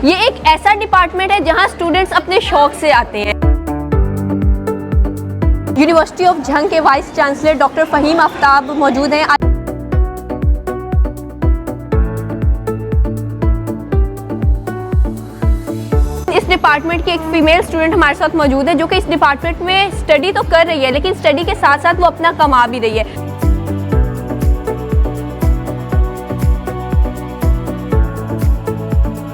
ये एक ऐसा डिपार्टमेंट है जहां स्टूडेंट्स अपने शौक से आते हैं। यूनिवर्सिटी ऑफ झंग के vice chancellor doctor Faheem Aftab मौजूद हैं। इस डिपार्टमेंट की एक फीमेल स्टूडेंट हमारे साथ मौजूद है जो कि इस डिपार्टमेंट में स्टडी तो कर रही है, लेकिन स्टडी के साथ साथ वो अपना कमा भी रही है।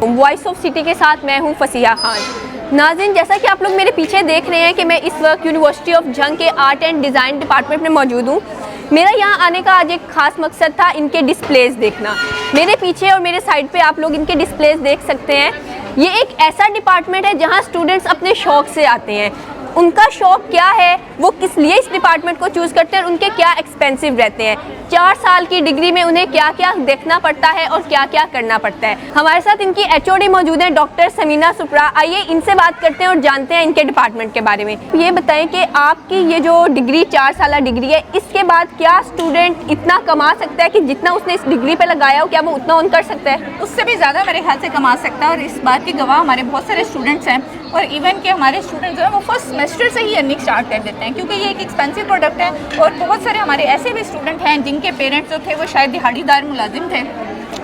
वॉइस ऑफ सिटी के साथ मैं हूं फसीहा खान। नाज़रीन, जैसा कि आप लोग मेरे पीछे देख रहे हैं कि मैं इस वक्त यूनिवर्सिटी ऑफ झंग के आर्ट एंड डिज़ाइन डिपार्टमेंट में मौजूद हूं। मेरा यहाँ आने का आज एक ख़ास मकसद था इनके डिस्प्लेज देखना। मेरे पीछे और मेरे साइड पे आप लोग इनके डिस्प्लेज देख सकते हैं। ये एक ऐसा डिपार्टमेंट है जहाँ स्टूडेंट्स अपने शौक से आते हैं। उनका शौक क्या है, वो किस लिए इस डिपार्टमेंट को चूज़ करते हैं और उनके क्या एक्सपेंसिव रहते हैं। 4 साल की डिग्री में उन्हें क्या क्या देखना पड़ता है और क्या क्या करना पड़ता है। हमारे साथ इनकी एचओडी मौजूद हैं डॉक्टर समीना सुप्रा। आइए इनसे बात करते हैं और जानते हैं इनके डिपार्टमेंट के बारे में। ये बताएं कि आपकी ये जो डिग्री 4 साल डिग्री है, इसके बाद क्या स्टूडेंट इतना कमा सकता है कि जितना उसने इस डिग्री पे लगाया हो, क्या वो उतना कर सकता है? उससे भी ज़्यादा मेरे ख्याल से कमा सकता है। और इस बात की गवाह हमारे बहुत सारे स्टूडेंट्स हैं और इवन के हमारे स्टूडेंट्स जो है वो फर्स्ट सेमेस्टर से ही अर्निंग स्टार्ट कर देते हैं, क्योंकि ये एक एक्सपेंसिव प्रोडक्ट है। और बहुत सारे हमारे ऐसे भी स्टूडेंट हैं जिनके पेरेंट्स जो थे वो शायद दिहाड़ीदार मुलाजिम थे,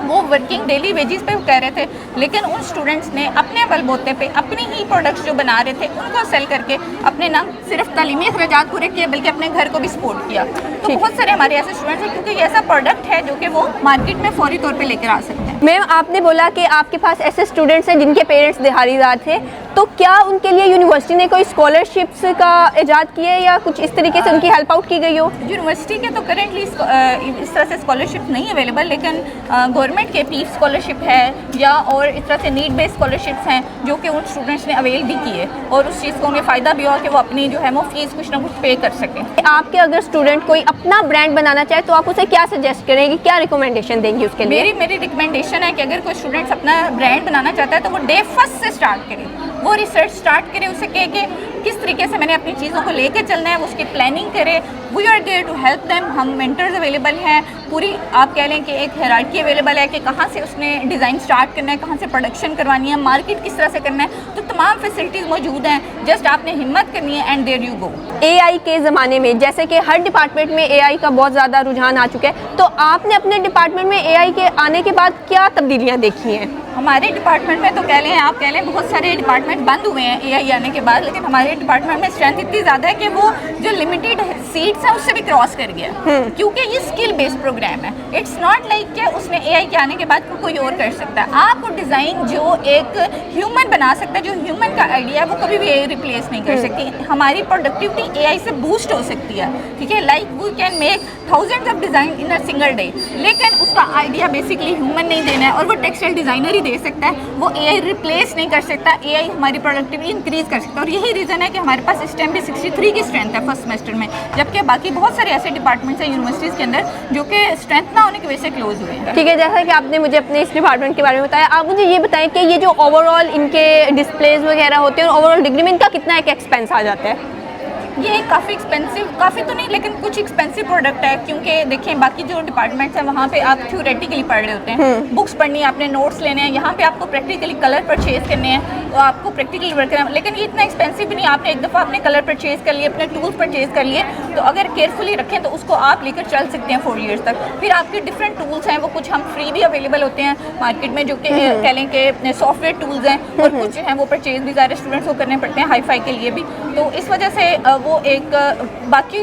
वो वर्किंग डेली वेजेस पे कह रहे थे, लेकिन उन स्टूडेंट्स ने अपने बलबूते पे अपनी ही प्रोडक्ट्स जो बना रहे थे उनको सेल करके अपने ना सिर्फ तालीमी अखराजात पूरे किए बल्कि अपने घर को भी सपोर्ट किया। तो बहुत सारे हमारे ऐसे स्टूडेंट्स हैं, क्योंकि ये ऐसा प्रोडक्ट है जो कि वो मार्केट में फौरी तौर पर लेकर आ सकते हैं। मैम, आपने बोला कि आपके पास ऐसे स्टूडेंट्स हैं जिनके पेरेंट्स दिहाड़ीदार थे, तो क्या उनके लिए यूनिवर्सिटी ने कोई स्कॉलरशिप्स का इजाद किया है या कुछ इस तरीके से उनकी हेल्प आउट की गई हो? यूनिवर्सिटी के तो करेंटली इस तरह से स्कॉलरशिप नहीं अवेलेबल, लेकिन गवर्नमेंट के पीफ स्कॉलरशिप है या और इस तरह से नीड बेस्ड स्कॉलरशिप्स हैं जो कि उन स्टूडेंट्स ने अवेल भी किए और उस चीज़ को उन्हें फ़ायदा भी हुआ कि वो अपनी जो है वो फीस कुछ ना कुछ पे कर सकें। आपके अगर स्टूडेंट कोई अपना ब्रांड बनाना चाहे तो आप उसे क्या सजेस्ट करेंगी, क्या रिकमेंडेशन देंगी उसके लिए? मेरी रिकमेंडेशन है कि अगर कोई स्टूडेंट्स अपना ब्रांड बनाना चाहता है तो वो डे फर्स्ट से स्टार्ट करे, वो रिसर्च स्टार्ट करे, उसे कहे कि किस तरीके से मैंने अपनी चीज़ों को लेकर चलना है, उसकी प्लानिंग करे। We are there to help them. हम मेंटर्स अवेलेबल हैं, पूरी आप कह लें कि एक हायरार्की अवेलेबल है कि कहाँ से उसने डिज़ाइन स्टार्ट करना है, कहाँ से प्रोडक्शन करवानी है, मार्केट किस तरह से करना है, तो तमाम फैसिलिटीज़ मौजूद हैं। जस्ट आपने हिम्मत करनी है and there you go. AI के ज़माने में जैसे कि हर डिपार्टमेंट में AI का बहुत ज़्यादा रुझान आ चुका है, तो आपने अपने डिपार्टमेंट में AI के आने के बाद क्या तब्दीलियाँ देखी हैं? हमारे डिपार्टमेंट में तो कह लें, आप कह लें, बहुत सारे डिपार्टमेंट बंद हुए हैं AI आने के बाद, लेकिन हमारे डिपार्टमेंट में स्ट्रेंथ इतनी ज़्यादा है कि वो जो लिमिटेड सीट्स हैं उससे भी क्रॉस कर गया, क्योंकि ये स्किल बेस्ड प्रोग्राम है। इट्स नॉट लाइक कि उसने AI के आने के बाद कोई और कर सकता है। आपको डिज़ाइन जो एक ह्यूमन बना सकता है, जो ह्यूमन का आइडिया है, वो कभी भी AI रिप्लेस नहीं कर सकती। हमारी प्रोडक्टिविटी AI से बूस्ट हो सकती है, ठीक है, like we can make thousands of design in a single day, लेकिन उसका आइडिया बेसिकली ह्यूमन नहीं देना है और वो टेक्सटाइल डिज़ाइनर ही दे सकता है, वो AI रिप्लेस नहीं कर सकता। AI हमारी प्रोडक्टिविटी इंक्रीज़ कर सकता है और यही रीज़न है कि हमारे पास इस टाइम पे 63 की स्ट्रेंथ है फर्स्ट सेमेस्टर में, जबकि बाकी बहुत सारे ऐसे डिपार्टमेंट्स हैं यूनिवर्सिटीज़ के अंदर जो कि स्ट्रेंथ ना होने की वजह से क्लोज हुए हैं। ठीक है, जैसा कि आपने मुझे अपने इस डिपार्टमेंट के बारे में बताया, आप मुझे ये बताएं कि ये जो ओवरऑल इनके डिस्प्लेज वगैरह होते हैं और ओवरऑल डिग्री में इनका कितना एक एक्सपेंस आ जाता है? ये काफ़ी एक्सपेंसिव, काफ़ी तो नहीं लेकिन कुछ एक्सपेंसिव प्रोडक्ट है, क्योंकि देखें बाकी जो डिपार्टमेंट्स हैं वहाँ पे आप थ्योरेटिकली पढ़ रहे होते हैं, बुक्स पढ़नी है, आपने नोट्स लेने हैं, यहाँ पे आपको प्रैक्टिकली कलर परचेज करने हैं, तो आपको प्रैक्टिकली वर्क करना है। लेकिन ये इतना एक्सपेंसिव भी नहीं, आपने एक दफ़ा अपने कलर परचेज कर लिए, अपने टूल्स परचेज कर लिए, तो अगर केयरफुली रखें तो उसको आप लेकर चल सकते हैं 4 ईयर्स तक। फिर आपके डिफरेंट टूल्स हैं, वो कुछ हम फ्री भी अवेलेबल होते हैं मार्केट में, जो कि कह लें कि सॉफ्टवेयर टूल्स हैं, और कुछ जो हैं वो परचेज भी ज़्यादा स्टूडेंट्स को करने पड़ते हैं हाई-फाई के लिए भी। तो इस वजह से वो एक बाकी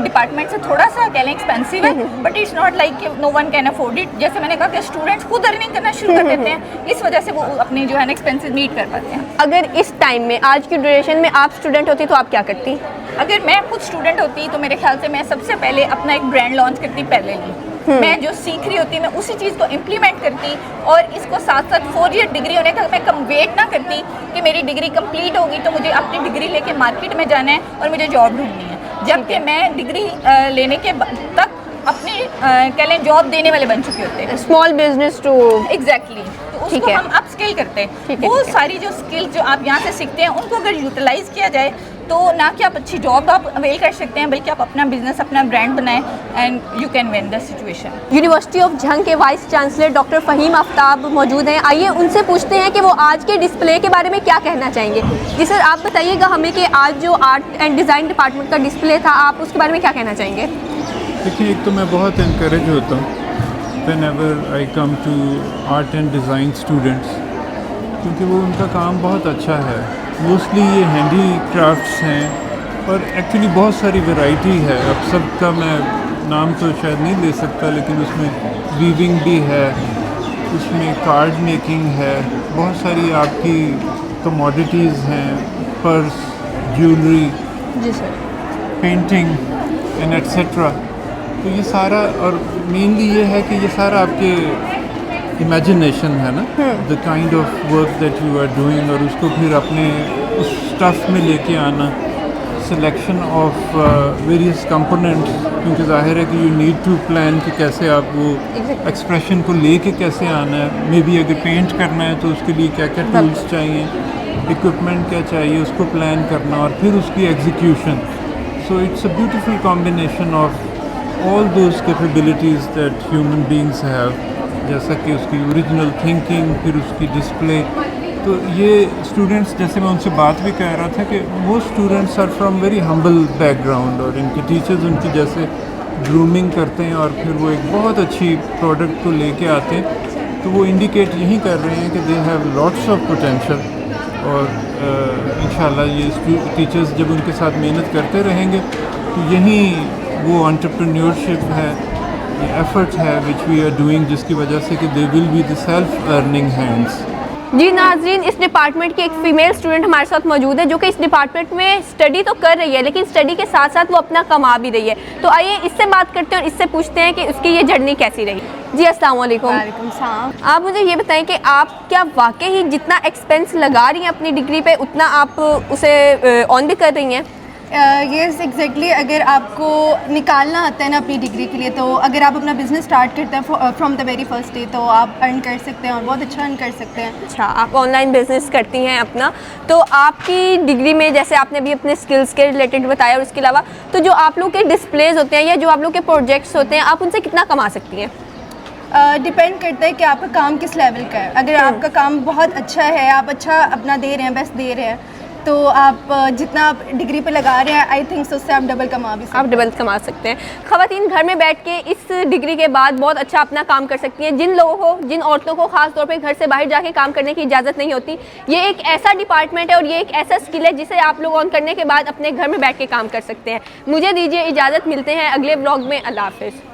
डिपार्टमेंट से थोड़ा सा कह लें एक्सपेंसिव है, but it's not like no one can afford it. जैसे मैंने कहा कि स्टूडेंट्स खुद अर्निंग करना शुरू कर देते हैं, इस वजह से वो अपनी जो है ना एक्सपेंसेस मीट कर पाते हैं। अगर इस टाइम में, आज की ड्यूरेशन में आप स्टूडेंट होती तो आप क्या करती? अगर मैं खुद स्टूडेंट होती तो मेरे ख्याल से मैं सबसे पहले अपना एक ब्रांड लॉन्च करती पहले ही। मैं जो सीख रही होती मैं उसी चीज़ को इम्प्लीमेंट करती और इसको साथ साथ 4 ईयर डिग्री होने तक मैं कम वेट ना करती कि मेरी डिग्री कंप्लीट होगी तो मुझे अपनी डिग्री लेके मार्केट में जाना है और मुझे जॉब ढूंढनी है, जबकि मैं डिग्री लेने के तक अपनी कह लें जॉब देने वाले बन चुके होते हैं। Small business to exactly. तो उसको हम अप स्किल करते हैं। वो सारी जो स्किल जो आप यहाँ से सीखते हैं उनको अगर यूटिलाइज किया जाए तो ना कि आप अच्छी जॉब आप अवेल कर सकते हैं, बल्कि आप अपना बिजनेस, अपना ब्रांड बनाएं and you can win the situation. University of Jhang के vice chancellor doctor Faheem Aftab मौजूद हैं। आइए उनसे पूछते हैं कि वो आज के डिस्प्ले के बारे में क्या कहना चाहेंगे। जी सर, आप बताइएगा हमें कि आज जो आर्ट एंड डिज़ाइन डिपार्टमेंट का डिस्प्ले था, आप उसके बारे में क्या कहना चाहेंगे? देखिए, एक तो मैं बहुत इनकरेज होता हूँ whenever I come to art and design students, क्योंकि वो उनका काम बहुत अच्छा है। मोस्टली ये हैंडी क्राफ्ट्स हैं और एक्चुअली बहुत सारी वैरायटी है। अब सबका मैं नाम तो शायद नहीं ले सकता, लेकिन उसमें वीविंग भी है, उसमें कार्ड मेकिंग है, बहुत सारी आपकी कमोडिटीज़ हैं, पर्स, ज्वेलरी, जी सर, पेंटिंग एंड एट्सेट्रा। तो ये सारा, और मेनली ये है कि ये सारा आपके इमेजिनेशन है ना, the kind of work that you are doing, और उसको फिर अपने उस स्टफ़ में लेके आना, सिलेक्शन ऑफ वेरियस कंपोनेंट्स, क्योंकि जाहिर है कि यू नीड टू प्लान कि कैसे आप वो एक्सप्रेशन को लेके कैसे आना है। मे बी अगर पेंट करना है तो उसके लिए क्या क्या टूल्स चाहिए, इक्विपमेंट क्या चाहिए, उसको प्लान करना और फिर उसकी execution. So it's a beautiful combination of all those capabilities that human beings have, जैसा कि उसकी ओरिजिनल थिंकिंग, फिर उसकी डिस्प्ले। तो ये स्टूडेंट्स, जैसे मैं उनसे बात भी कह रहा था कि most students are from very humble background, और इनके टीचर्स उनकी जैसे ग्रूमिंग करते हैं और फिर वो एक बहुत अच्छी प्रोडक्ट को लेके आते हैं। तो वो इंडिकेट यही कर रहे हैं कि they have lots of potential, और इंशाल्लाह ये टीचर्स जब उनके साथ मेहनत करते रहेंगे तो यही वो एंटरप्रेन्योरशिप है, ये एफर्ट है विच वी आर डूइंग, जिसकी वजह से कि they will be the self earning hands. जी नाज़रीन, इस डिपार्टमेंट की एक फ़ीमेल स्टूडेंट हमारे साथ मौजूद है जो कि इस डिपार्टमेंट में स्टडी तो कर रही है, लेकिन स्टडी के साथ साथ वो अपना कमा भी रही है। तो आइए इससे बात करते हैं और इससे पूछते हैं कि उसकी ये जर्नी कैसी रही। जी अस्सलाम वालेकुम। वालेकुम सलाम। आप मुझे ये बताएं कि आप क्या वाकई ही जितना एक्सपेंस लगा रही हैं अपनी डिग्री पे उतना आप उसे ऑन भी कर रही हैं? Yes exactly. अगर आपको निकालना आता है ना अपनी डिग्री के लिए, तो अगर आप अपना बिज़नेस स्टार्ट करते हैं from the very first day, तो आप अर्न कर सकते हैं और बहुत अच्छा अर्न कर सकते हैं। अच्छा, आप ऑनलाइन बिजनेस करती हैं अपना, तो आपकी डिग्री में जैसे आपने अभी अपने स्किल्स के रिलेटेड बताया और उसके अलावा तो जो आप लोग के डिस्प्लेज होते हैं या जो आप लोग के प्रोजेक्ट्स होते हैं, आप उनसे कितना कमा सकती हैं? डिपेंड करता है कि आपका काम किस लेवल का है। अगर आपका काम बहुत अच्छा है, आप अच्छा अपना दे रहे हैं, बेस्ट दे रहे हैं, तो आप जितना आप डिग्री पे लगा रहे हैं, आई थिंक उससे आप डबल कमा भी सकते हैं। आप डबल कमा सकते हैं। ख़वातीन घर में बैठ के इस डिग्री के बाद बहुत अच्छा अपना काम कर सकती हैं। जिन लोगों को, जिन औरतों को ख़ास तौर पे घर से बाहर जाके काम करने की इजाज़त नहीं होती, ये एक ऐसा डिपार्टमेंट है और ये एक ऐसा स्किल है जिसे आप लोग ऑन करने के बाद अपने घर में बैठ के काम कर सकते हैं। मुझे दीजिए इजाज़त, मिलते हैं अगले व्लॉग में। अल्लाह हाफ़िज़।